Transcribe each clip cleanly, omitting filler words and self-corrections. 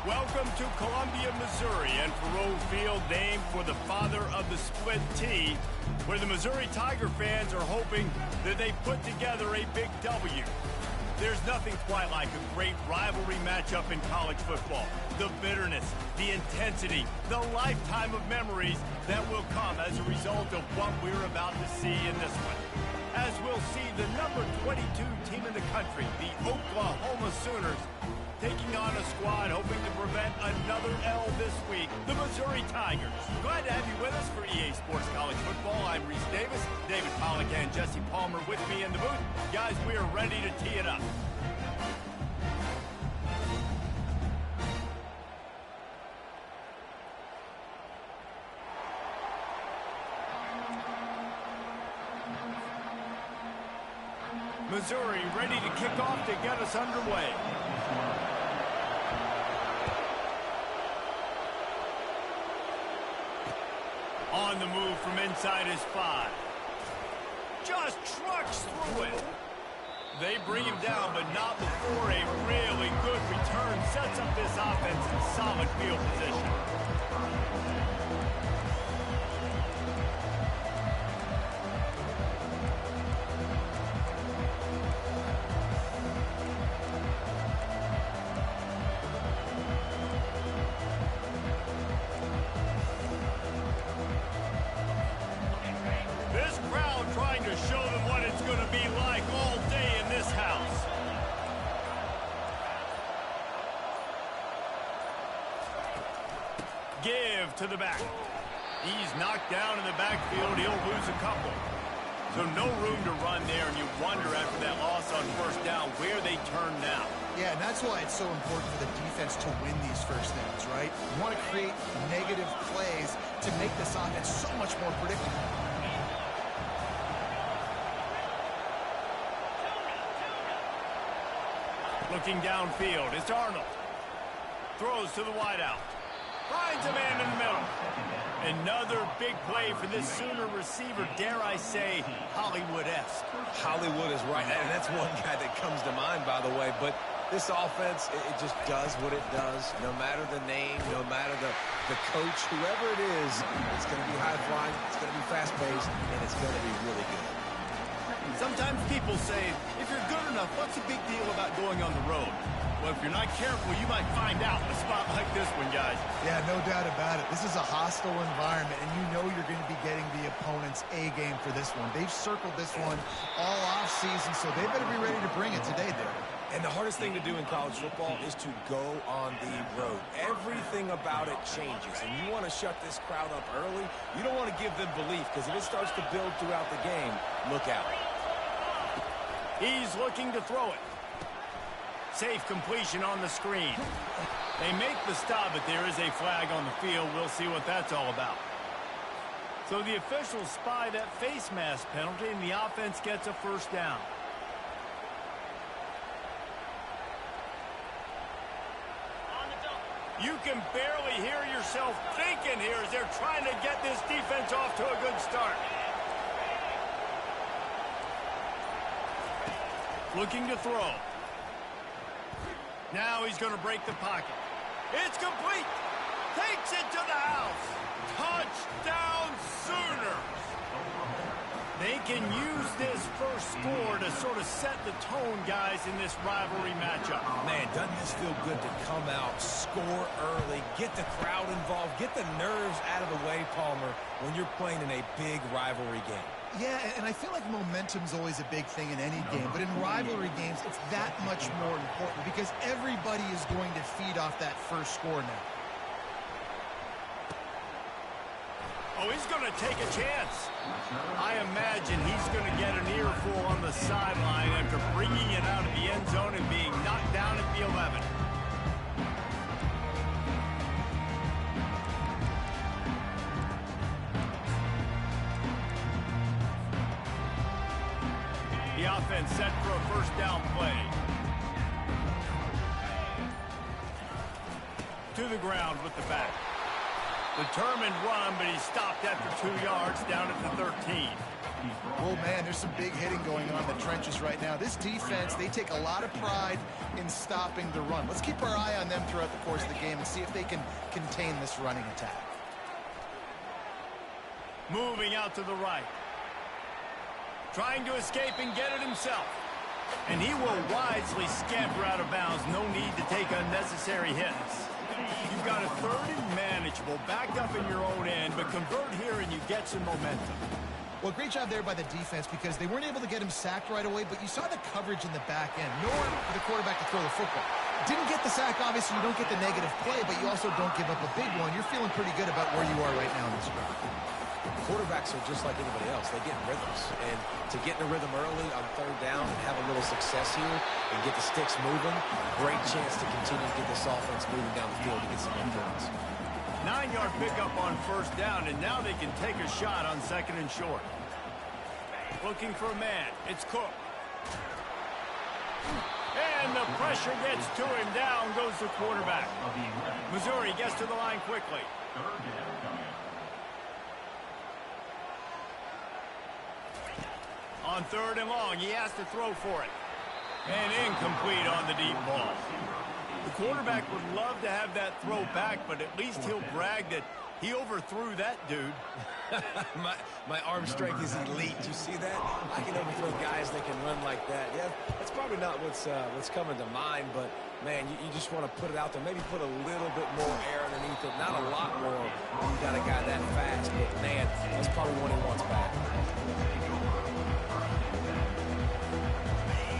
Welcome to Columbia, Missouri, and Faurot Field, named for the father of the split T, where the Missouri Tiger fans are hoping that they put together a big W. There's nothing quite like a great rivalry matchup in college football. The bitterness, the intensity, the lifetime of memories that will come as a result of what we're about to see in this one. As we'll see the number 22 team in the country, the Oklahoma Sooners, taking on a squad hoping to prevent another L this week, the Missouri Tigers. Glad to have you with us for EA Sports College Football. I'm Reese Davis, David Pollack and Jesse Palmer with me in the booth. Guys, we are ready to tee it up. Missouri ready to kick off to get us underway. On the move from inside his 5. Just trucks through it. They bring him down, but not before a really good return sets up this offense in solid field position. Give to the back. He's knocked down in the backfield. He'll lose a couple. So no room to run there, and you wonder after that loss on first down where they turn now. Yeah, and that's why it's so important for the defense to win these first downs, right? You want to create negative plays to make this offense so much more predictable. Looking downfield, it's Arnold. Throws to the wideout. Finds a man in the middle. Another big play for this Sooner receiver, dare I say, Hollywood-esque. Hollywood is right, and that's one guy that comes to mind, by the way. But this offense, it just does what it does. No matter the name, no matter the coach, whoever it is, it's going to be high-flying, it's going to be fast-paced, and it's going to be really good. Sometimes people say, if you're good enough, what's the big deal about going on the road? Well, if you're not careful, you might find out in a spot like this one, guys. Yeah, no doubt about it. This is a hostile environment, and you know you're going to be getting the opponent's A-game for this one. They've circled this one all off-season, so they better be ready to bring it today, there. And the hardest thing to do in college football is to go on the road. Everything about it changes, and you want to shut this crowd up early. You don't want to give them belief, because if it starts to build throughout the game, look out. He's looking to throw it. Safe completion on the screen. They make the stop, but there is a flag on the field. We'll see what that's all about. So the officials spy that face mask penalty, and the offense gets a first down. You can barely hear yourself thinking here as they're trying to get this defense off to a good start. Looking to throw. Now he's going to break the pocket. It's complete. Takes it to the house. Touchdown Sooners. They can use this first score to sort of set the tone, guys, in this rivalry matchup. Man, doesn't this feel good to come out, score early, get the crowd involved, get the nerves out of the way, Palmer, when you're playing in a big rivalry game. Yeah, and I feel like momentum's always a big thing in any game, but in rivalry games, it's that much more important because everybody is going to feed off that first score now. Oh, he's going to take a chance. I imagine he's going to get an earful on the sideline after bringing it out of the end zone and being knocked down at the 11. The offense set for a first down play. To the ground with the back. Determined run, but he stopped after 2 yards down at the 13. Oh, man, there's some big hitting going on in the trenches right now. This defense, they take a lot of pride in stopping the run. Let's keep our eye on them throughout the course of the game and see if they can contain this running attack. Moving out to the right. Trying to escape and get it himself. And he will wisely scamper out of bounds. No need to take unnecessary hits. You've got a third and manageable, backed up in your own end, but convert here and you get some momentum. Well, great job there by the defense because they weren't able to get him sacked right away, but you saw the coverage in the back end. Nowhere for the quarterback to throw the football. Didn't get the sack, obviously. You don't get the negative play, but you also don't give up a big one. You're feeling pretty good about where you are right now in this drive. Quarterbacks are just like anybody else. They get in rhythms. And to get in a rhythm early on third down and have a little success here and get the sticks moving, great chance to continue to get this offense moving down the field to get some influence. 9-yard pickup on first down, and now they can take a shot on second and short. Looking for a man. It's Cook. And the pressure gets to him. Down goes the quarterback. Missouri gets to the line quickly. On third and long, he has to throw for it. And incomplete on the deep ball. The quarterback would love to have that throw back, but at least he'll brag that he overthrew that dude. my arm strength is elite. You see that? I can overthrow guys that can run like that. Yeah, that's probably not what's coming to mind, but, man, you just want to put it out there. Maybe put a little bit more air underneath it. Not a lot more when you got a guy that fast, but, man, that's probably what he wants back.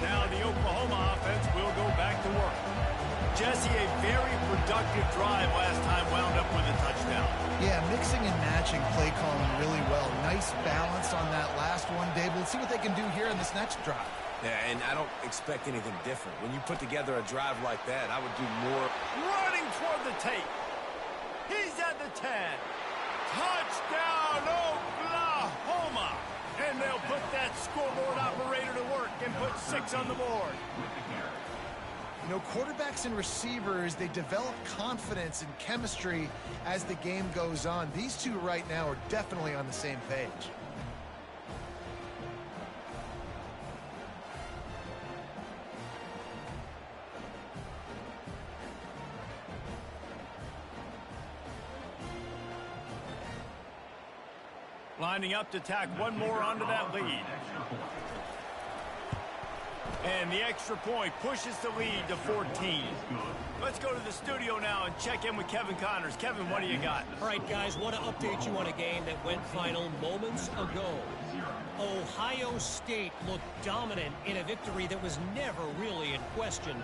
Now the Oklahoma offense will go back to work. Jesse, a very productive drive last time wound up with a touchdown. Yeah, mixing and matching play calling really well. Nice balance on that last one, Dave. Let's see what they can do here in this next drive. Yeah, and I don't expect anything different. When you put together a drive like that, I would do more. Running toward the tape. He's at the 10. Touchdown, Oklahoma! And they'll put that scoreboard operator to work and put 6 on the board. You know, quarterbacks and receivers, they develop confidence and chemistry as the game goes on. These two right now are definitely on the same page. Lining up to tack one more onto that lead. And the extra point pushes the lead to 14. Let's go to the studio now and check in with Kevin Connors. Kevin, what do you got? All right, guys, want to update you on a game that went final moments ago. Ohio State looked dominant in a victory that was never really in question.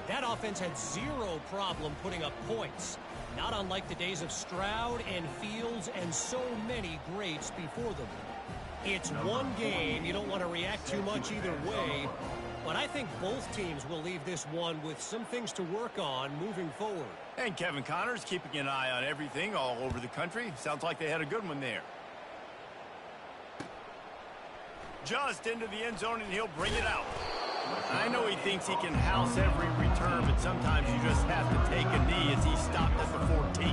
That offense had zero problem putting up points. Not unlike the days of Stroud and Fields and so many greats before them. It's one game. You don't want to react too much either way. But I think both teams will leave this one with some things to work on moving forward. And Kevin Connors keeping an eye on everything all over the country. Sounds like they had a good one there. Just into the end zone, and he'll bring it out. I know he thinks he can house every return, but sometimes you just have to take a knee as he stopped at the 14.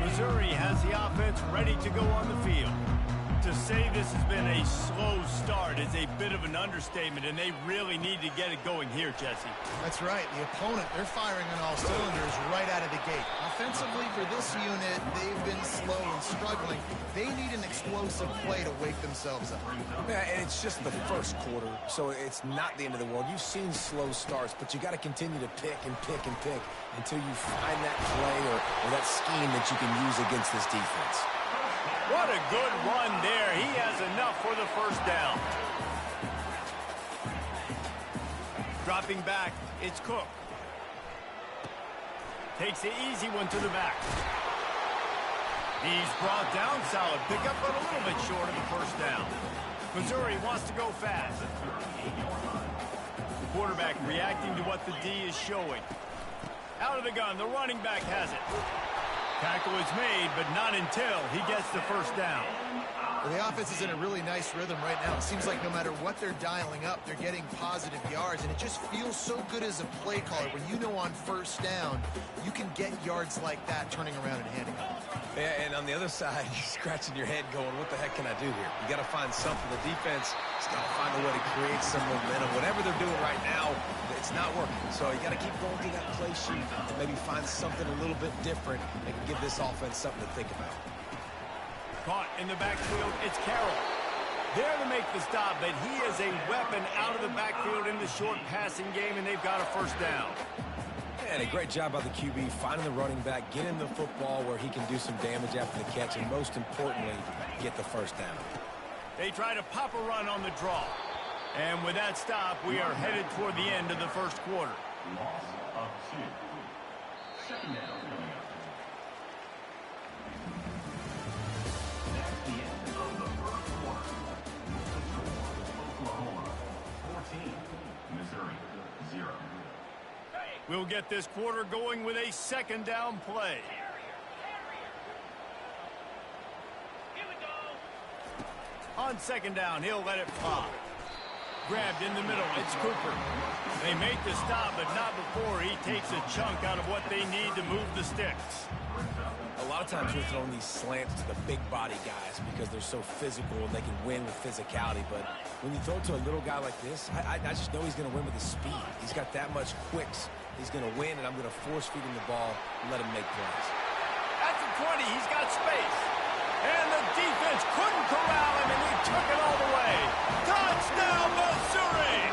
Missouri has the offense ready to go on the field. To say this has been a slow start is a bit of an understatement, and they really need to get it going here, Jesse. That's right. The opponent, they're firing on all cylinders right out of the gate. Offensively, for this unit, they've been slow and struggling. They need an explosive play to wake themselves up. Yeah, and it's just the first quarter, so it's not the end of the world. You've seen slow starts, but you got to continue to pick and pick and pick until you find that play or that scheme that you can use against this defense. What a good run there. He has enough for the first down. Dropping back, it's Cook. Takes the easy one to the back. He's brought down, solid pickup, but a little bit short of the first down. Missouri wants to go fast. The quarterback reacting to what the D is showing. Out of the gun, the running back has it. Tackle is made, but not until he gets the first down. Well, the offense is in a really nice rhythm right now. It seems like no matter what they're dialing up, they're getting positive yards, and it just feels so good as a play caller when you know on first down you can get yards like that turning around and handing off. Yeah, and on the other side, you're scratching your head going, what the heck can I do here? You got to find something. The defense has got to find a way to create some momentum. Whatever they're doing right now, it's not working. So you got to keep going through that play sheet and maybe find something a little bit different that can give this offense something to think about. Caught in the backfield, it's Carroll. There to make the stop, but he is a weapon out of the backfield in the short passing game, and they've got a first down. And a great job by the QB, finding the running back, getting the football where he can do some damage after the catch, and most importantly, get the first down. They try to pop a run on the draw. And with that stop, we are headed toward the end of the first quarter. Loss of 2. Second down. That's the end of the first quarter. The score, Oklahoma 14, Missouri 0. We'll get this quarter going with a second down play. On second down, he'll let it fly. Grabbed in the middle, it's Cooper. They make the stop, but not before he takes a chunk out of what they need to move the sticks. A lot of times you're throwing these slants to the big body guys because they're so physical and they can win with physicality. But when you throw it to a little guy like this, I just know he's going to win with his speed. He's got that much quicks. He's going to win, and I'm going to force feed him the ball and let him make plays. At the 20, he's got space. And the defense couldn't corral him, and he took it all the way. Touchdown, Missouri!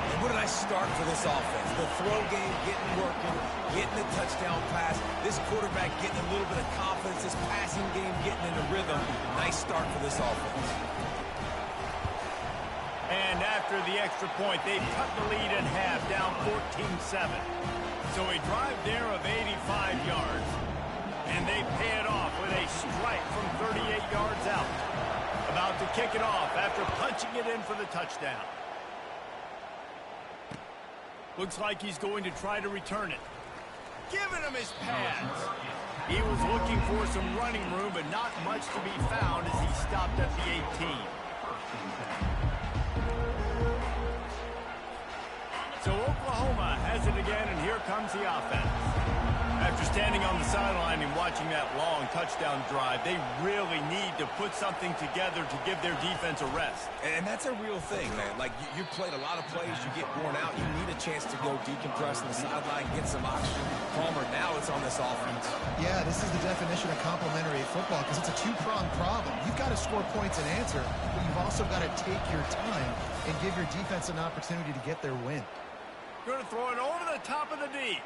And what a nice start for this offense. The throw game getting working, getting the touchdown pass. This quarterback getting a little bit of confidence. This passing game getting in a rhythm. Nice start for this offense. And after the extra point, they cut the lead in half, down 14-7. So a drive there of 85 yards. And they pay it off with a strike from 38 yards out. About to kick it off after punching it in for the touchdown. Looks like he's going to try to return it. Giving him his pads. He was looking for some running room, but not much to be found as he stopped at the 18. So Oklahoma has it again, and here comes the offense. After standing on the sideline and watching that long touchdown drive, they really need to put something together to give their defense a rest. And that's a real thing, man. Like, you played a lot of plays, you get worn out, you need a chance to go decompress on the sideline, get some oxygen. Palmer, now it's on this offense. Yeah, this is the definition of complementary football because it's a two-pronged problem. You've got to score points and answer, but you've also got to take your time and give your defense an opportunity to get their win. Going to throw it over the top of the D.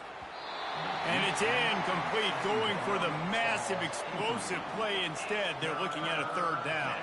And it's incomplete, going for the massive explosive play instead. They're looking at a third down.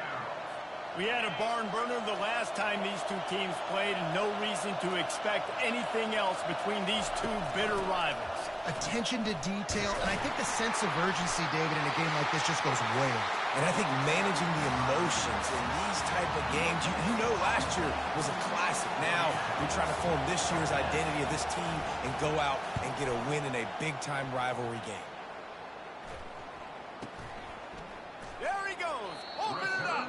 We had a barn burner the last time these two teams played, and no reason to expect anything else between these two bitter rivals. Attention to detail, and I think the sense of urgency, David, in a game like this just goes way up. And I think managing the emotions in these type of games, you know last year was a classic. Now you're trying to form this year's identity of this team and go out and get a win in a big-time rivalry game. There he goes. Open it up.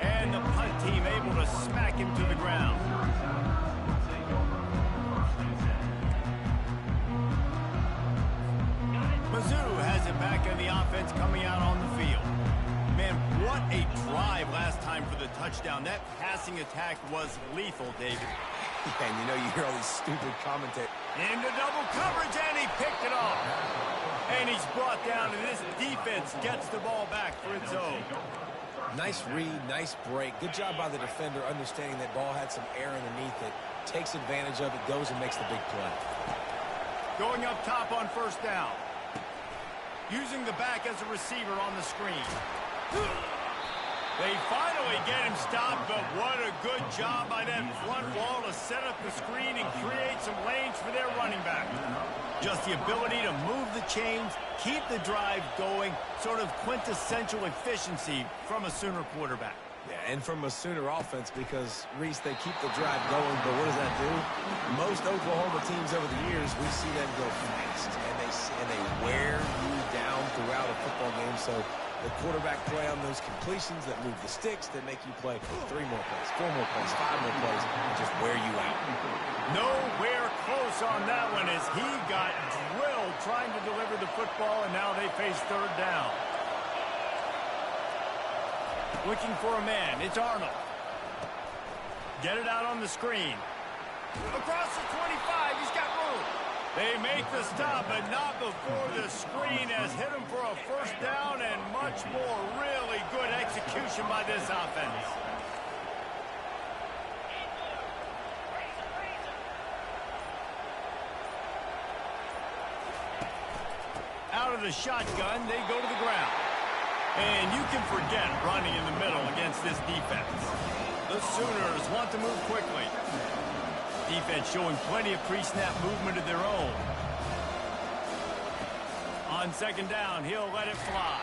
And the punt team able to smack him to the ground. Mizzou has it back in the offense coming out on the field. Man, what a drive last time for the touchdown. That passing attack was lethal, David. And you know, you hear all these stupid commentators. Into double coverage, and he picked it off. And he's brought down, and this defense gets the ball back for its own. Nice read, nice break. Good job by the defender understanding that ball had some air underneath it. Takes advantage of it, goes and makes the big play. Going up top on first down. Using the back as a receiver on the screen. They finally get him stopped, but what a good job by that front wall to set up the screen and create some lanes for their running back. Just the ability to move the chains, keep the drive going, sort of quintessential efficiency from a Sooner quarterback. Yeah, and from a Sooner offense because, Reese, they keep the drive going, but what does that do? Most Oklahoma teams over the years, we see them go fast, and they wear you down throughout a football game. So the quarterback play on those completions that move the sticks, that make you play 3 more plays, 4 more plays, 5 more plays, and just wear you out. Nowhere close on that one as he got drilled trying to deliver the football, and now they face third down. Looking for a man. It's Arnold. Get it out on the screen. Across the 25. He's got room. They make the stop, but not before the screen has hit him for a first down and much more. Really good execution by this offense. Out of the shotgun, they go to the ground. And you can forget running in the middle against this defense. The Sooners want to move quickly. Defense showing plenty of pre-snap movement of their own. On second down, he'll let it fly.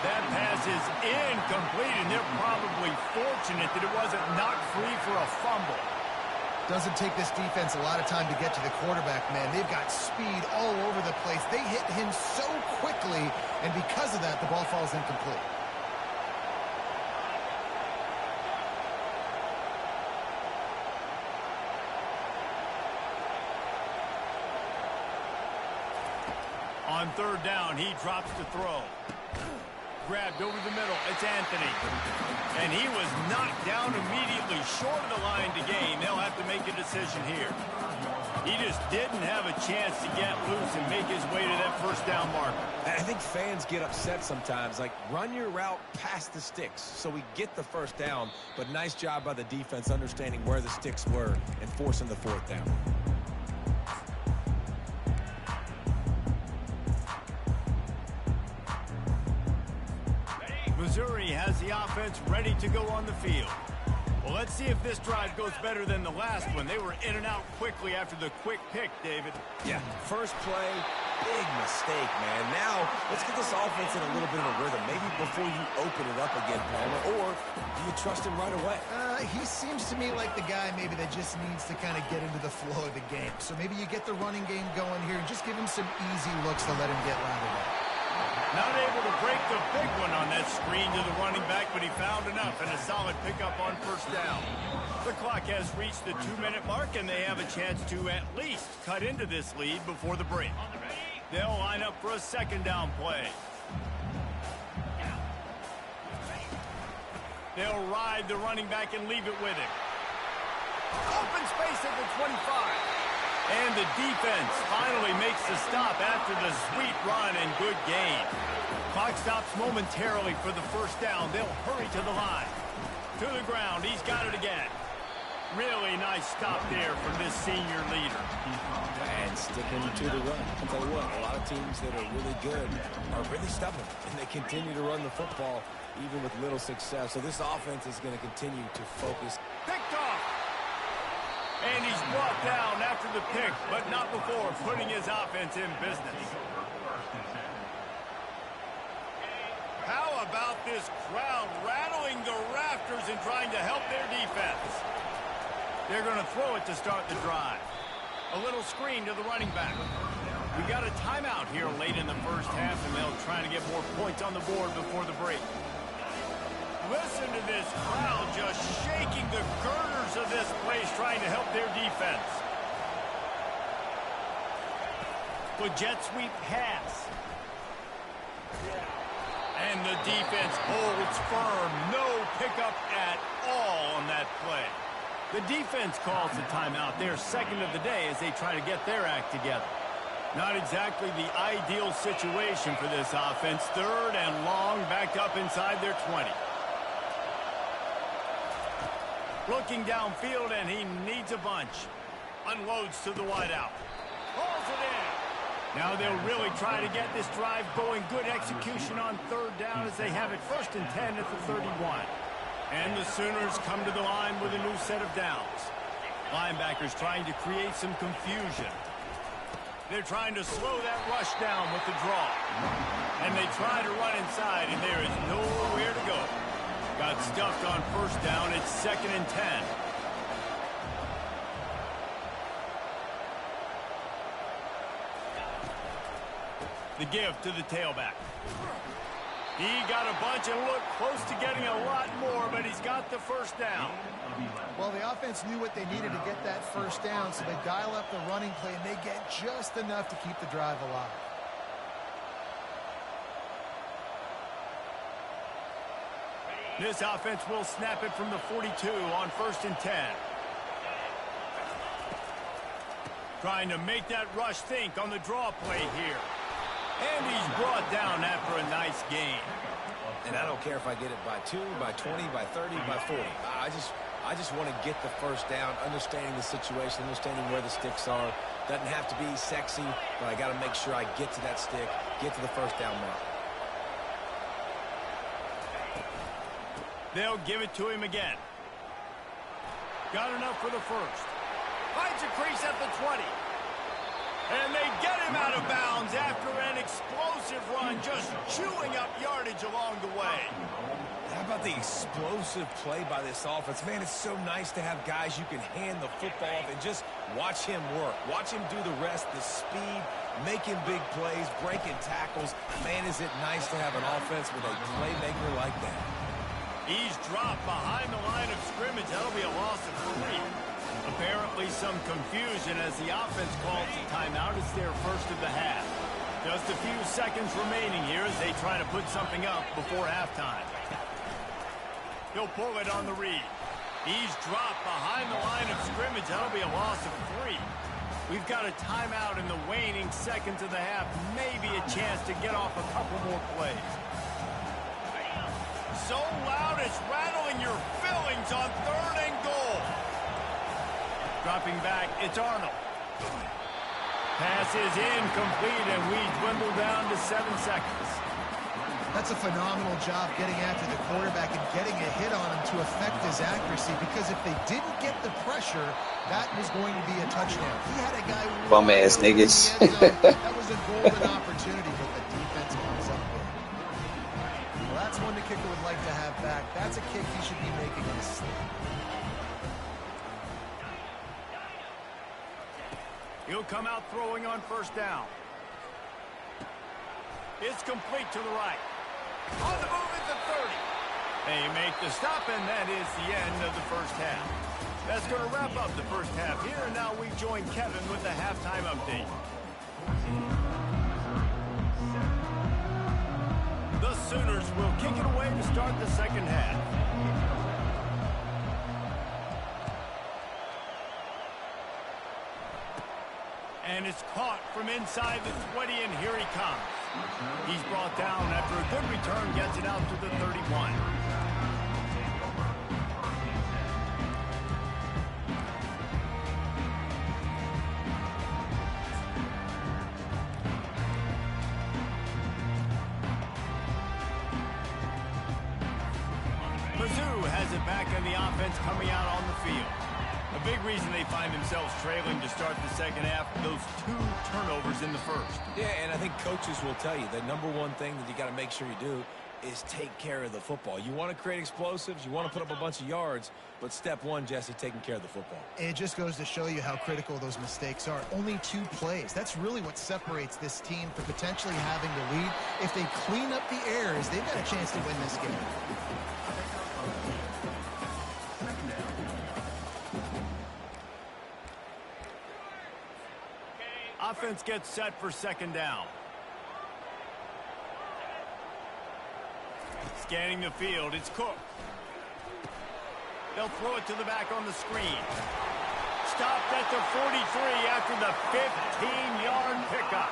That pass is incomplete, and they're probably fortunate that it wasn't knocked free for a fumble. Doesn't take this defense a lot of time to get to the quarterback, man. They've got speed all over the place. They hit him so quickly, and because of that, the ball falls incomplete. On third down, he drops to throw. Grabbed over the middle. It's Anthony. And he was knocked down immediately short of the line to gain. They'll have to make a decision here. He just didn't have a chance to get loose and make his way to that first down marker. I think fans get upset sometimes. Like, run your route past the sticks so we get the first down. But nice job by the defense understanding where the sticks were and forcing the fourth down. Missouri has the offense ready to go on the field. Well, let's see if this drive goes better than the last one. They were in and out quickly after the quick pick, David. Yeah, first play, big mistake, man. Now, let's get this offense in a little bit of a rhythm. Maybe before you open it up again, Palmer, or do you trust him right away? He seems to me like the guy maybe that just needs to kind of get into the flow of the game. So maybe you get the running game going here and just give him some easy looks to let him get lathered up. Not able to break the big one on that screen to the running back, but he found enough and a solid pickup on first down. The clock has reached the 2-minute mark, and they have a chance to at least cut into this lead before the break. They'll line up for a second down play. They'll ride the running back and leave it with him. Open space at the 25. And the defense finally makes the stop after the sweet run and good gain. Clock stops momentarily for the first down. They'll hurry to the line. To the ground. He's got it again. Really nice stop there from this senior leader. And sticking to the run. I'll tell you what, a lot of teams that are really good are really stubborn, and they continue to run the football even with little success. So this offense is going to continue to focus. Picked off. And he's brought down after the pick, but not before putting his offense in business. How about this crowd rattling the rafters and trying to help their defense? They're going to throw it to start the drive. A little screen to the running back. We got a timeout here late in the first half, and they'll try to get more points on the board before the break. Listen to this crowd just shaking the girders of this place, trying to help their defense. The jet sweep pass. And the defense holds firm. No pickup at all on that play. The defense calls the timeout, their second of the day, as they try to get their act together. Not exactly the ideal situation for this offense. Third and long, backed up inside their 20. Looking downfield, and he needs a bunch. Unloads to the wideout. Pulls it in. Now they'll really try to get this drive going. Good execution on third down as they have it first and 10 at the 31. And the Sooners come to the line with a new set of downs. Linebackers trying to create some confusion. They're trying to slow that rush down with the draw. And they try to run inside, and there is nowhere to go. Got stuffed on first down. It's 2nd and 10. The give to the tailback. He got a bunch and looked close to getting a lot more, but he's got the first down. Well, the offense knew what they needed to get that first down, so they dial up the running play, and they get just enough to keep the drive alive. This offense will snap it from the 42 on 1st and 10. Trying to make that rush think on the draw play here. And he's brought down after a nice gain. And I don't care if I get it by 2, by 20, by 30, by 40. I just want to get the first down, understanding the situation, understanding where the sticks are. Doesn't have to be sexy, but I got to make sure I get to that stick, get to the first down mark. They'll give it to him again. Got enough for the first. Finds a crease at the 20. And they get him out of bounds after an explosive run, just chewing up yardage along the way. How about the explosive play by this offense? Man, it's so nice to have guys you can hand the football off and just watch him work. Watch him do the rest, the speed, making big plays, breaking tackles. Man, is it nice to have an offense with a playmaker like that. He's dropped behind the line of scrimmage. That'll be a loss of 3. Apparently some confusion as the offense calls a timeout. It's their first of the half. Just a few seconds remaining here as they try to put something up before halftime. He'll pull it on the read. He's dropped behind the line of scrimmage. That'll be a loss of 3. We've got a timeout in the waning seconds of the half. Maybe a chance to get off a couple more plays. So loud it's rattling your fillings on 3rd and goal. Dropping back, it's Arnold. Pass is incomplete, and we dwindle down to 7 seconds. That's a phenomenal job getting after the quarterback and getting a hit on him to affect his accuracy, because if they didn't get the pressure, that was going to be a touchdown. He had a guy bum-ass niggas. That was a golden opportunity, but the defense comes up with it. Well, that's one the kicker would like to have back. That's a kick he should be making in his sleep. He'll come out throwing on first down. It's complete to the right. On the move at the 30. They make the stop, and that is the end of the first half. That's going to wrap up the first half here, and now we join Kevin with the halftime update. The Sooners will kick it away to start the second half. And it's caught from inside the 20, and here he comes. He's brought down after a good return, gets it out to the 31. Mizzou has it back, and the offense coming out on the field. A big reason they find themselves trailing to start the second half, those 2 turnovers in the first. Yeah, and I think coaches will tell you the number one thing that you got to make sure you do is take care of the football. You want to create explosives, you want to put up a bunch of yards, but step one, Jesse, taking care of the football. It just goes to show you how critical those mistakes are. Only 2 plays. That's really what separates this team from potentially having the lead. If they clean up the errors, they've got a chance to win this game. Offense gets set for second down. Scanning the field, it's Cook. They'll throw it to the back on the screen. Stopped at the 43 after the 15-yard pickup.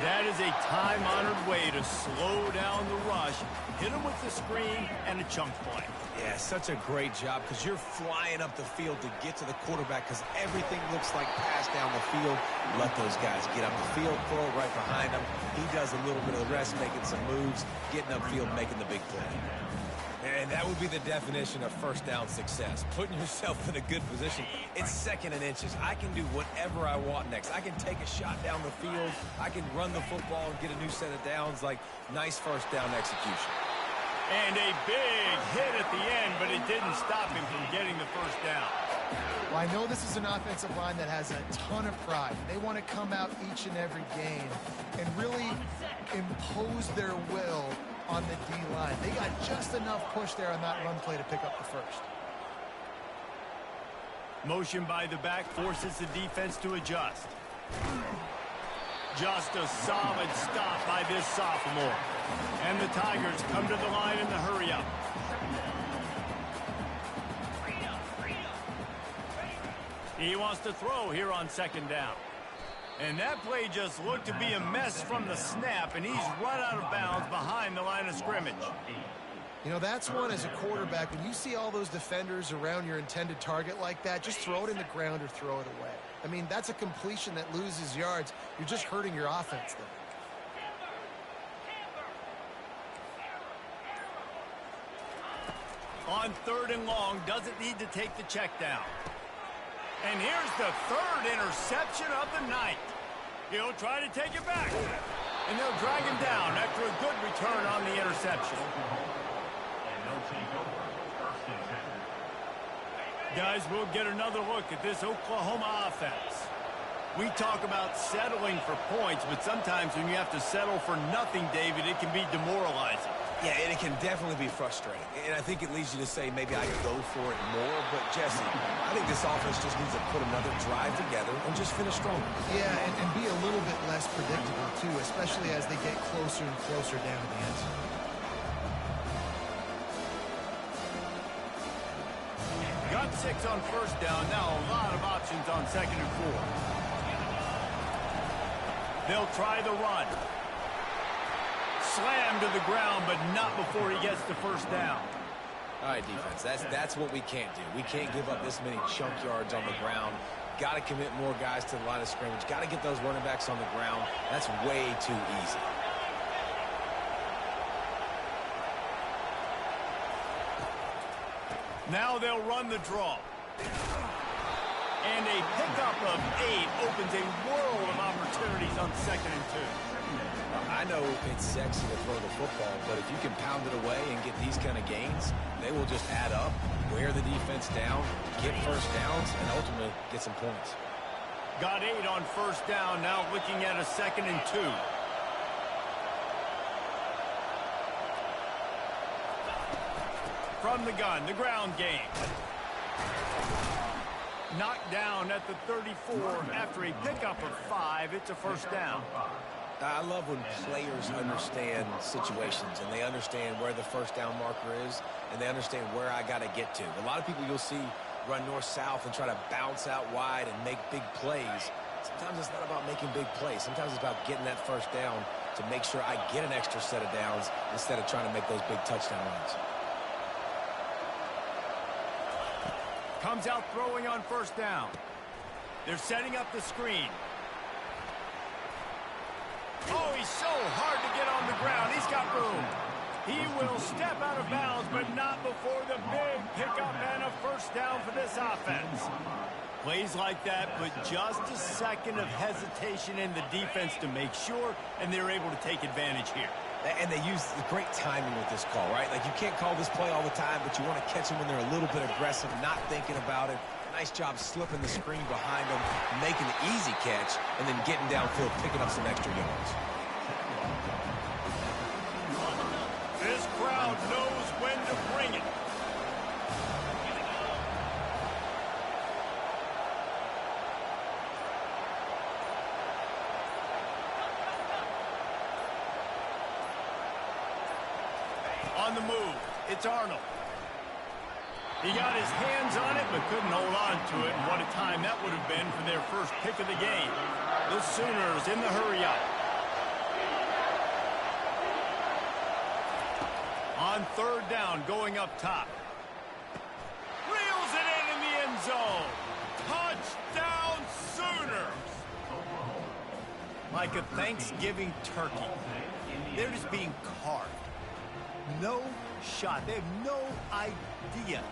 That is a time-honored way to slow down the rush, hit him with the screen, and a chunk play. Yeah, such a great job, because you're flying up the field to get to the quarterback, because everything looks like pass down the field. Let those guys get up the field, throw it right behind him. He does a little bit of the rest, making some moves, getting upfield, making the big play. And that would be the definition of first down success. Putting yourself in a good position. It's 2nd and inches. I can do whatever I want next. I can take a shot down the field. I can run the football and get a new set of downs. Like, nice first down execution. And a big hit at the end, but it didn't stop him from getting the first down. Well, I know this is an offensive line that has a ton of pride. They want to come out each and every game and really impose their will on the D-line. They got just enough push there on that run play to pick up the first. Motion by the back forces the defense to adjust. Just a solid stop by this sophomore. And the Tigers come to the line in the hurry-up. He wants to throw here on second down. And that play just looked to be a mess from the snap, and he's run out of bounds behind the line of scrimmage. You know, that's one as a quarterback. When you see all those defenders around your intended target like that, just throw it in the ground or throw it away. I mean, that's a completion that loses yards. You're just hurting your offense there. On 3rd and long, doesn't need to take the check down. And here's the 3rd interception of the night. He'll try to take it back. And they'll drag him down after a good return on the interception. Guys, we'll get another look at this Oklahoma offense. We talk about settling for points, but sometimes when you have to settle for nothing, David, it can be demoralizing. Yeah, and it can definitely be frustrating. And I think it leads you to say maybe I could go for it more. But, Jesse, I think this offense just needs to put another drive together and just finish strong. Yeah, and be a little bit less predictable, too, especially as they get closer and closer down to the end zone. Got 6 on 1st down. Now a lot of options on 2nd and 4. They'll try the run. Slam to the ground, but not before he gets the 1st down. All right, defense, that's what we can't do. We can't give up this many chunk yards on the ground. Got to commit more guys to the line of scrimmage. Got to get those running backs on the ground. That's way too easy. Now they'll run the draw. And a pickup of 8 opens a world of opportunities on 2nd and 2. I know it's sexy to throw the football, but if you can pound it away and get these kind of gains, they will just add up, wear the defense down, get first downs, and ultimately get some points. Got 8 on 1st down, now looking at a 2nd and 2. From the gun, the ground game. Knocked down at the 34 after a pickup of 5. It's a 1st down. I love when players understand situations and they understand where the 1st down marker is and they understand where I got to get to. A lot of people you'll see run north-south and try to bounce out wide and make big plays. Sometimes it's not about making big plays. Sometimes it's about getting that 1st down to make sure I get an extra set of downs instead of trying to make those big touchdown runs. Comes out throwing on 1st down. They're setting up the screen. Oh, he's so hard to get on the ground. He's got room. He will step out of bounds, but not before the big pickup and a 1st down for this offense. Plays like that put just a second of hesitation in the defense to make sure, and they're able to take advantage here. And they use the great timing with this call, right? Like, you can't call this play all the time, but you want to catch them when they're a little bit aggressive, not thinking about it. Nice job slipping the screen behind them, making the easy catch, and then getting downfield, picking up some extra yards. This crowd knows when to bring it. On the move, it's Arnold. He got his hands on it, but couldn't hold on to it. And what a time that would have been for their first pick of the game. The Sooners in the hurry-up. On 3rd down, going up top. Reels it in the end zone. Touchdown, Sooners. Like a Thanksgiving turkey. They're just being carved. No shot. They have no idea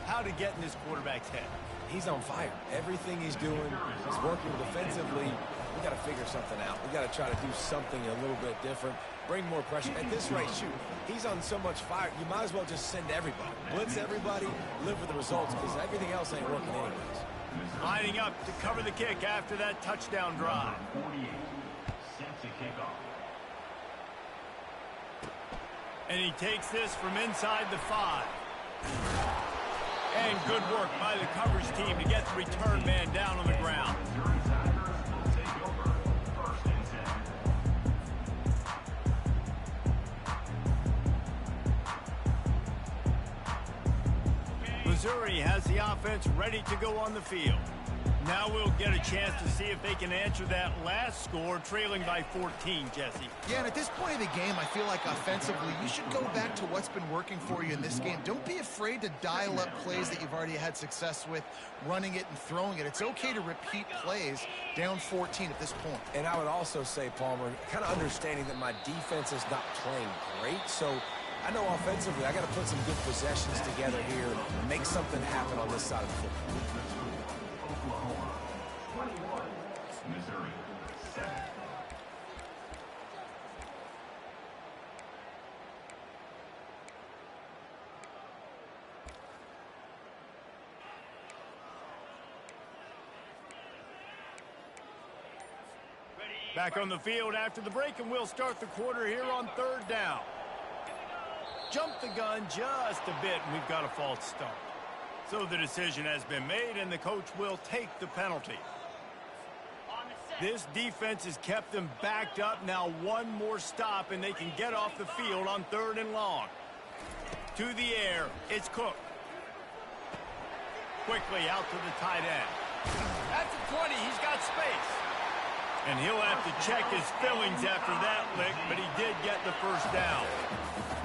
how to get in this quarterback's head. He's on fire. Everything he's doing, he's working defensively. We got to figure something out. We got to try to do something a little bit different. Bring more pressure. At this rate, shoot, he's on so much fire, you might as well just send everybody. Blitz everybody, live with the results, because everything else ain't working anyways. Lining up to cover the kick after that touchdown drive. 48. Set to kick off. And he takes this from inside the 5. And good work by the coverage team to get the return man down on the ground. Missouri Tigers will take over 1st and 10. Missouri has the offense ready to go on the field. Now we'll get a chance to see if they can answer that last score, trailing by 14, Jesse. Yeah, and at this point of the game, I feel like offensively, you should go back to what's been working for you in this game. Don't be afraid to dial up plays that you've already had success with, running it and throwing it. It's okay to repeat plays down 14 at this point. And I would also say, Palmer, kind of understanding that my defense is not playing great, so I know offensively I got to put some good possessions together here and make something happen on this side of the football. Oklahoma 21. Missouri 7. Back on the field after the break, and we'll start the quarter here on 3rd down. Jump the gun just a bit, and we've got a false start. So the decision has been made, and the coach will take the penalty. This defense has kept them backed up. Now one more stop, and they can get off the field on 3rd and long. To the air, it's Cook. Quickly out to the tight end. At the 20, he's got space. And he'll have to check his fillings after that lick, but he did get the first down.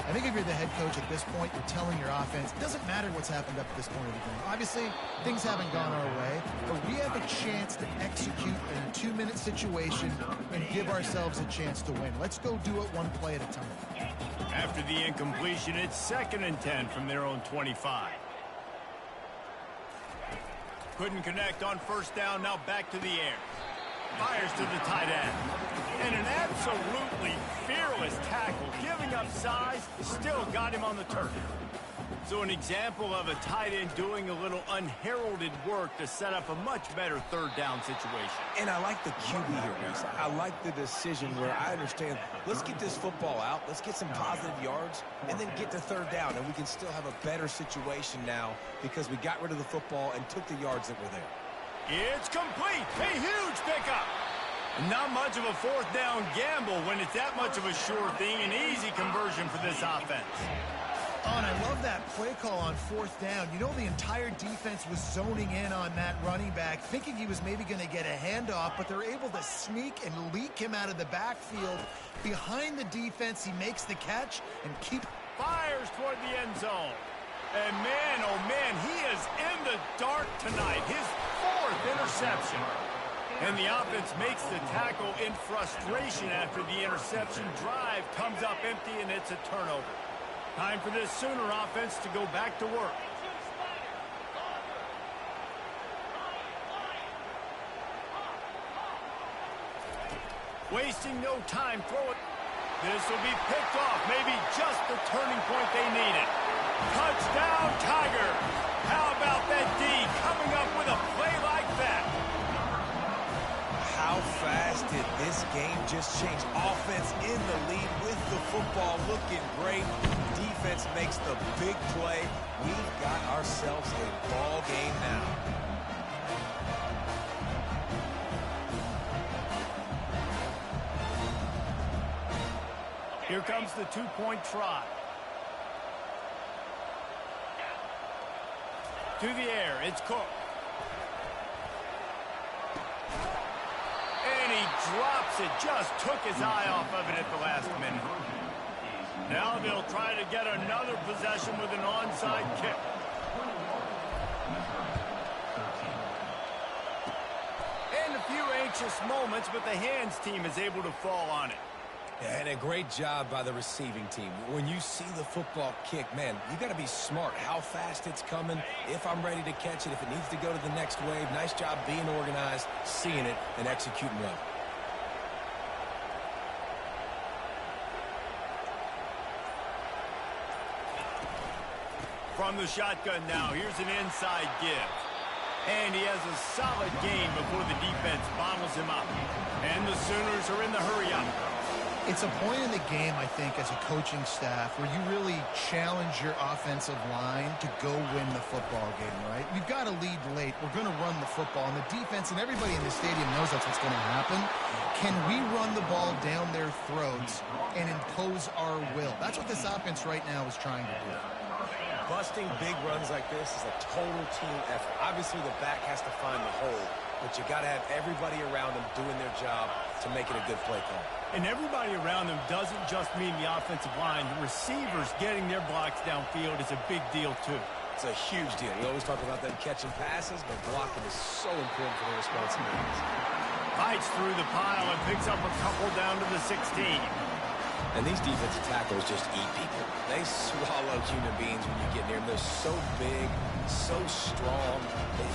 I think if you're the head coach at this point, you're telling your offense, it doesn't matter what's happened up to this point of the game. Obviously, things haven't gone our way, but we have a chance to execute in a 2-minute situation and give ourselves a chance to win. Let's go do it one play at a time. After the incompletion, it's 2nd and 10 from their own 25. Couldn't connect on 1st down, now back to the air. Fires to the tight end. And an absolutely fearless tackle, giving up size, still got him on the turf. So an example of a tight end doing a little unheralded work to set up a much better 3rd down situation. And I like the QB here, Reese. I like the decision where I understand, let's get this football out, let's get some positive yards, and then get to 3rd down, and we can still have a better situation now because we got rid of the football and took the yards that were there. It's complete. A huge pickup. Not much of a 4th down gamble when it's that much of a sure thing. An easy conversion for this offense. Oh, and I love that play call on 4th down. You know, the entire defense was zoning in on that running back, thinking he was maybe going to get a handoff, but they're able to sneak and leak him out of the backfield. Behind the defense, he makes the catch and Fires toward the end zone. And man, oh man, he is in the dark tonight. His 4th interception. And the offense makes the tackle in frustration after the interception. Drive comes up empty, and it's a turnover. Time for this Sooner offense to go back to work. Wasting no time, throw it. This will be picked off, maybe just the turning point they needed. Touchdown, Tiger! How about that D coming up with a play like that? How fast did this game just change? Offense in the lead with the football looking great. Defense makes the big play. We've got ourselves a ball game now. Here comes the 2-point try. To the air, it's Cook. And he drops it, just took his eye off of it at the last minute. Now they'll try to get another possession with an onside kick. And a few anxious moments, but the hands team is able to fall on it. Yeah, and a great job by the receiving team. When you see the football kick, man, you got to be smart how fast it's coming, if I'm ready to catch it, if it needs to go to the next wave. Nice job being organized, seeing it, and executing well. From the shotgun now, here's an inside give. And he has a solid gain before the defense bottles him up. And the Sooners are in the hurry-up. It's a point in the game, I think, as a coaching staff where you really challenge your offensive line to go win the football game, right? We've got to lead late. We're going to run the football. And the defense and everybody in the stadium knows that's what's going to happen. Can we run the ball down their throats and impose our will? That's what this offense right now is trying to do. Busting big runs like this is a total team effort. Obviously, the back has to find the hole, but you got to have everybody around them doing their job to make it a good play call. And everybody around them doesn't just mean the offensive line. The receivers getting their blocks downfield is a big deal, too. It's a huge deal. We always talk about them catching passes, but blocking is so important for their responsibilities. Fights through the pile and picks up a couple down to the 16. And these defensive tackles just eat people. They swallow human beings when you get near them. They're so big, so strong.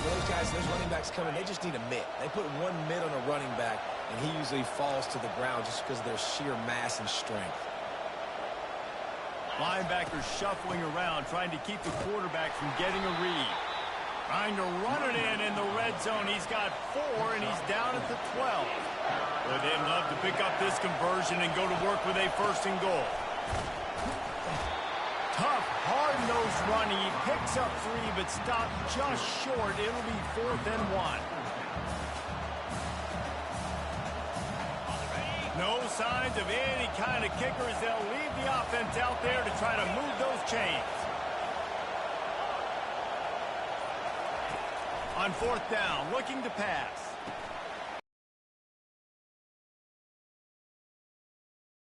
Those guys, those running backs coming, they just need a mitt. They put one mitt on a running back, and he usually falls to the ground just because of their sheer mass and strength. Linebackers shuffling around, trying to keep the quarterback from getting a read. Trying to run it in the red zone. He's got 4, and he's down at the 12. Well, they'd love to pick up this conversion and go to work with a 1st and goal. Tough, hard-nosed running. He picks up 3, but stopped just short. It'll be 4th and 1. No signs of any kind of kickers. They'll leave the offense out there to try to move those chains. On 4th down, looking to pass.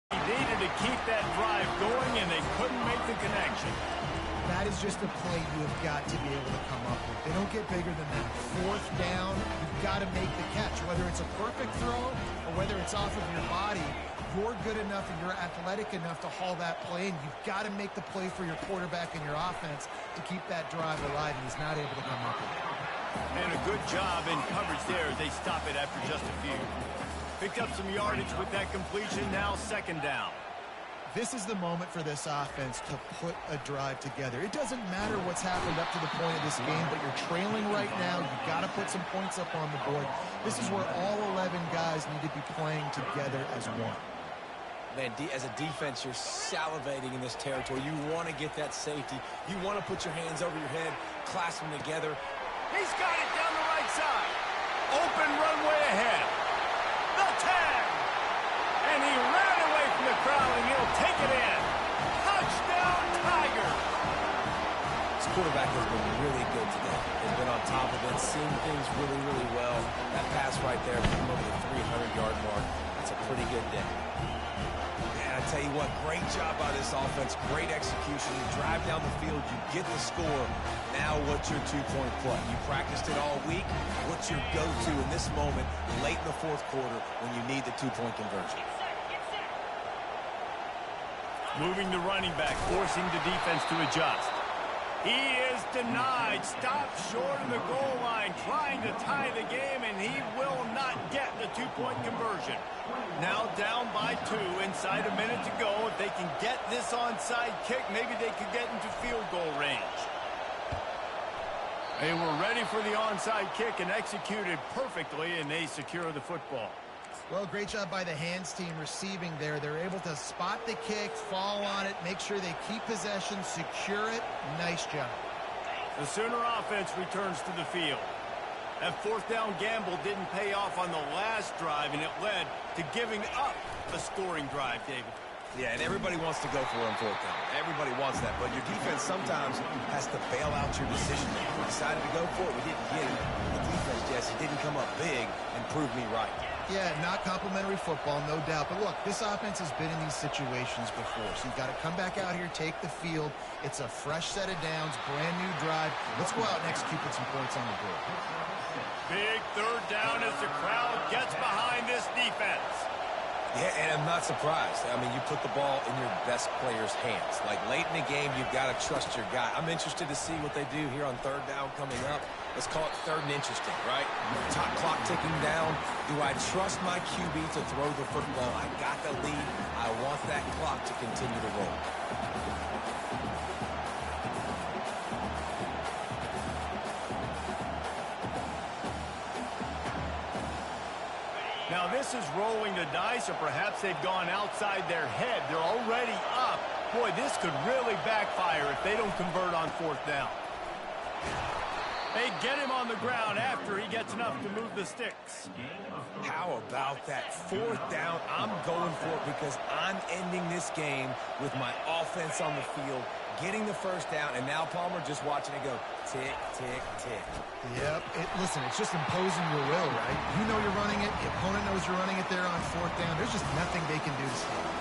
He needed to keep that drive going, and they couldn't make the connection. That is just a play you have got to be able to come up with. They don't get bigger than that. 4th down, you've got to make the catch. Whether it's a perfect throw or whether it's off of your body, you're good enough and you're athletic enough to haul that play, and you've got to make the play for your quarterback and your offense to keep that drive alive, and he's not able to come up with it. And a good job in coverage there. They stop it after just a few. Picked up some yardage with that completion. Now 2nd down. This is the moment for this offense to put a drive together. It doesn't matter what's happened up to the point of this game, but you're trailing right now. You've got to put some points up on the board. This is where all 11 guys need to be playing together as one. Man, as a defense, you're salivating in this territory. You want to get that safety. You want to put your hands over your head, clasp them together. He's got it down the right side. Open runway ahead. The tag. And he ran away from the crowd, and he'll take it in. Touchdown, Tigers. This quarterback has been really good today. He's been on top of it, seeing things really, really well. That pass right there, over the 300-yard mark. That's a pretty good day. I tell you what, great job by this offense, great execution. You drive down the field, you get the score. Now what's your 2-point play? You practiced it all week. What's your go-to in this moment late in the 4th quarter when you need the 2-point conversion? Moving the running back, forcing the defense to adjust. He is denied, stopped short of the goal line, trying to tie the game, and he will not get the 2-point conversion. Now down by 2, inside a minute to go. If they can get this onside kick, maybe they could get into field goal range. They were ready for the onside kick and executed perfectly, and they secure the football. Well, great job by the hands team receiving there. They're able to spot the kick, fall on it, make sure they keep possession, secure it. Nice job. The Sooner offense returns to the field. That 4th down gamble didn't pay off on the last drive, and it led to giving up a scoring drive, David. Yeah, and everybody wants to go for it on 4th down. Everybody wants that, but your defense sometimes has to bail out your decision making. We decided to go for it. We didn't get it. The defense, Jesse, didn't come up big and prove me right. Yeah, not complimentary football, no doubt. But look, this offense has been in these situations before. So you've got to come back out here, take the field. It's a fresh set of downs, brand new drive. Let's go out and execute with some points on the board. Big 3rd down as the crowd gets behind this defense. Yeah, and I'm not surprised. I mean, you put the ball in your best player's hands. Like, late in the game, you've got to trust your guy. I'm interested to see what they do here on 3rd down coming up. Let's call it 3rd and interesting, right? Top clock ticking down. Do I trust my QB to throw the football? I got the lead. I want that clock to continue to roll. this is rolling the dice, or perhaps they've gone outside their head. They're already up. Boy, this could really backfire if they don't convert on fourth down. They get him on the ground after he gets enough to move the sticks. How about that? Fourth down, I'm going for it because I'm ending this game with my offense on the field, getting the first down, and now Palmer just watching it go tick, tick, tick. Yep. Listen, it's just imposing your will, right? You know you're running it. The opponent knows you're running it there on fourth down. There's just nothing they can do to stop it.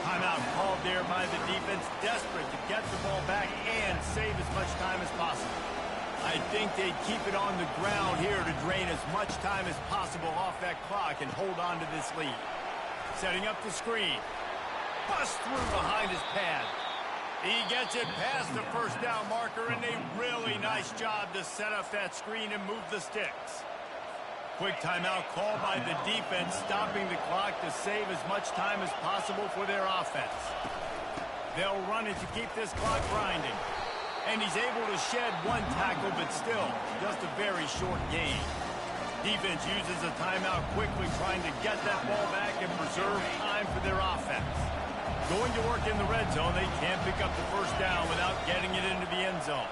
Timeout called there by the defense, desperate to get the ball back and save as much time as possible. I think they'd keep it on the ground here to drain as much time as possible off that clock and hold on to this lead. Setting up the screen. Bust through behind his pad. He gets it past the first down marker, and a really nice job to set up that screen and move the sticks. Quick timeout called by the defense, stopping the clock to save as much time as possible for their offense. They'll run it to keep this clock grinding. And he's able to shed one tackle, but still, just a very short gain. Defense uses a timeout quickly, trying to get that ball back and preserve time for their offense. Going to work in the red zone, they can't pick up the first down without getting it into the end zone.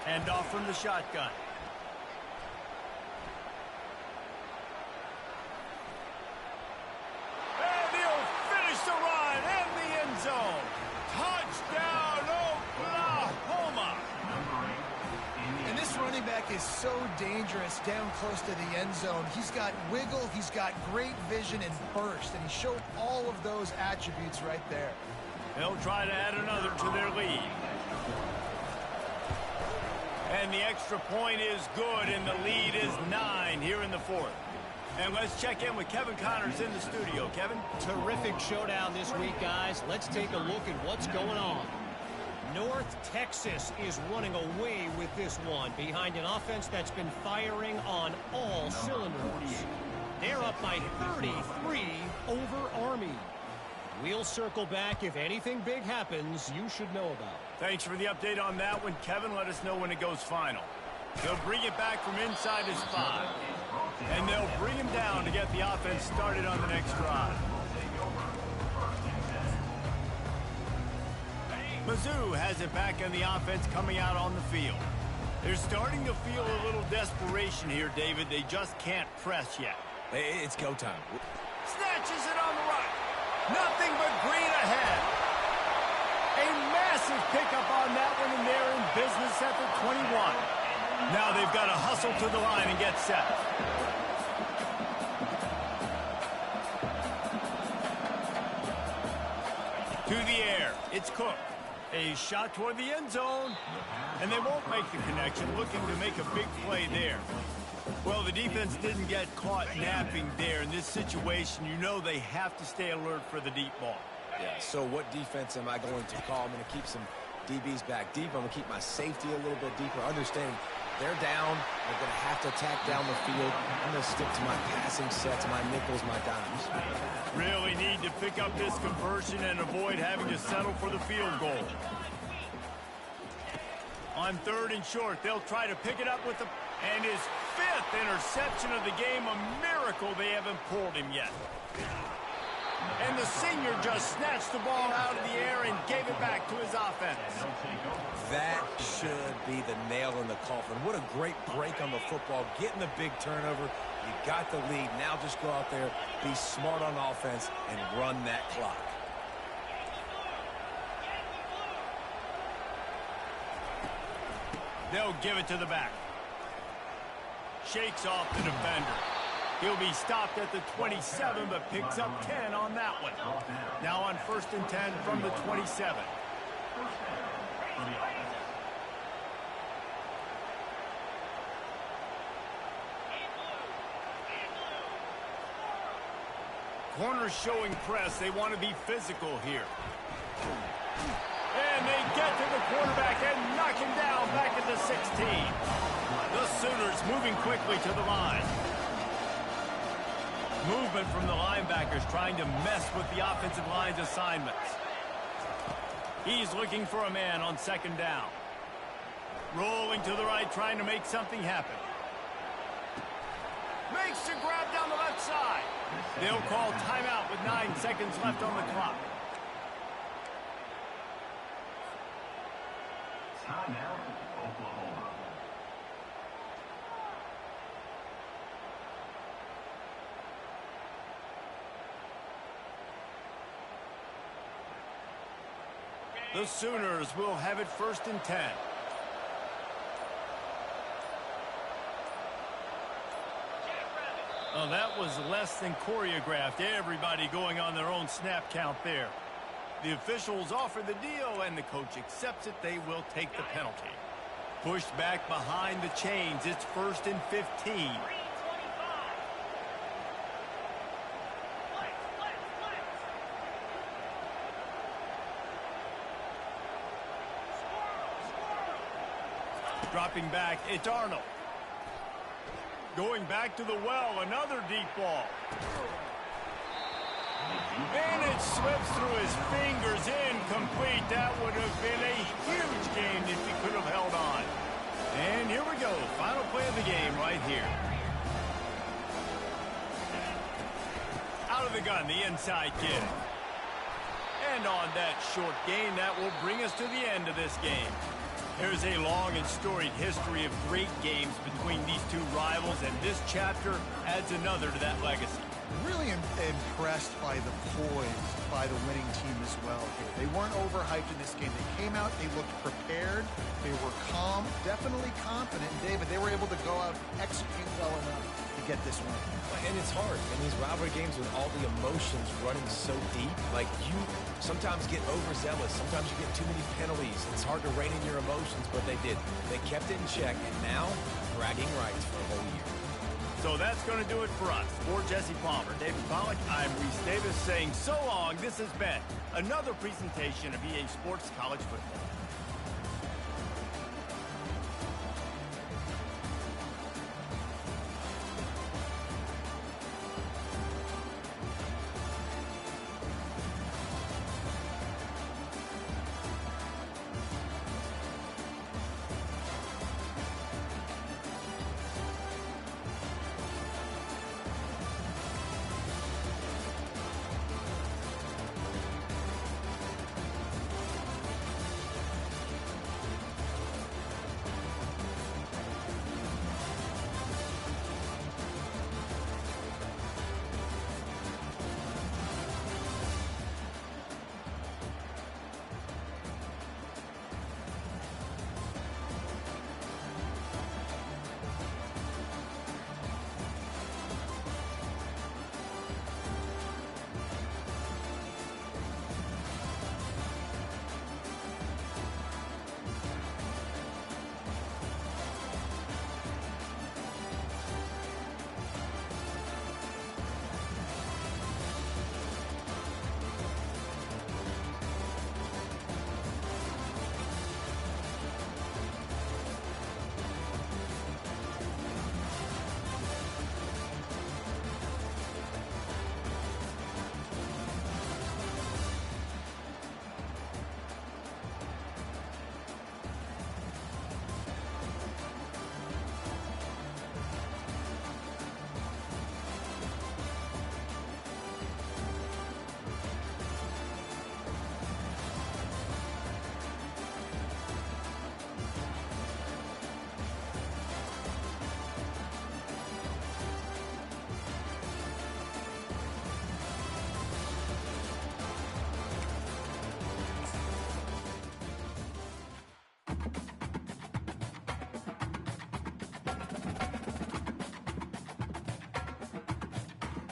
Hand off from the shotgun. Zone. Touchdown, Oklahoma! And this running back is so dangerous down close to the end zone. He's got wiggle, he's got great vision and burst, and he showed all of those attributes right there. They'll try to add another to their lead. And the extra point is good, and the lead is 9 here in the fourth. And let's check in with Kevin Connors in the studio. Kevin? Terrific showdown this week, guys. Let's take a look at what's going on. North Texas is running away with this one behind an offense that's been firing on all cylinders. They're up by 33 over Army. We'll circle back. If anything big happens, you should know about. Thanks for the update on that one, Kevin. Let us know when it goes final. They'll bring it back from inside his 5. And they'll bring him down to get the offense started on the next drive. Mizzou has it back in the offense coming out on the field. They're starting to feel a little desperation here, David. They just can't press yet. It's go time. Snatches it on the right. Nothing but green ahead. A massive pickup on that one, and they're in business at the 21. Now they've got to hustle to the line and get set. To the air. It's Cook. A shot toward the end zone. And they won't make the connection, looking to make a big play there. Well, the defense didn't get caught napping there. In this situation, you know they have to stay alert for the deep ball. Yeah, so what defense am I going to call? I'm going to keep some DBs back deep. I'm going to keep my safety a little bit deeper, understanding they're down. They're going to have to attack down the field. I'm going to stick to my passing sets, my nickels, my dimes. Really need to pick up this conversion and avoid having to settle for the field goal. On 3rd and short, they'll try to pick it up with the... And his 5th interception of the game, a miracle they haven't pulled him yet. And the senior just snatched the ball out of the air and gave it back to his offense. That should be the nail in the coffin. What a great break on the football, getting the big turnover. You got the lead. Now just go out there, be smart on offense, and run that clock. They'll give it to the back. Shakes off the defender. He'll be stopped at the 27, but picks up 10 on that one. Now on 1st and 10 from the 27. Corners showing press. They want to be physical here. And they get to the quarterback and knock him down back at the 16. The Sooners moving quickly to the line. Movement from the linebackers trying to mess with the offensive line's assignments. He's looking for a man on 2nd down. Rolling to the right, trying to make something happen. Makes the grab down the left side. They'll call timeout with 9 seconds left on the clock. Timeout, Oklahoma. The Sooners will have it 1st and 10. Oh, that was less than choreographed. Everybody going on their own snap count there. The officials offer the deal, and the coach accepts it. They will take the penalty. Pushed back behind the chains. It's 1st and 15. Dropping back, it's Arnold. Going back to the well, another deep ball. And it slips through his fingers, incomplete. That would have been a huge game if he could have held on. And here we go, final play of the game right here. Out of the gun, the inside kid. And on that short gain, that will bring us to the end of this game. There's a long and storied history of great games between these two rivals, and this chapter adds another to that legacy. Really impressed by the poise by the winning team as well here. They weren't overhyped in this game. They came out, they looked prepared, they were calm, definitely confident. David, they were able to go out and execute well enough to get this win. And it's hard in these rivalry games with all the emotions running so deep. Like, you sometimes get overzealous. Sometimes you get too many penalties. It's hard to rein in your emotions, but they did. They kept it in check, and now bragging rights for a whole year. So that's going to do it for us. For Jesse Palmer, David Pollack, I'm Reese Davis saying so long. This has been another presentation of EA Sports College Football.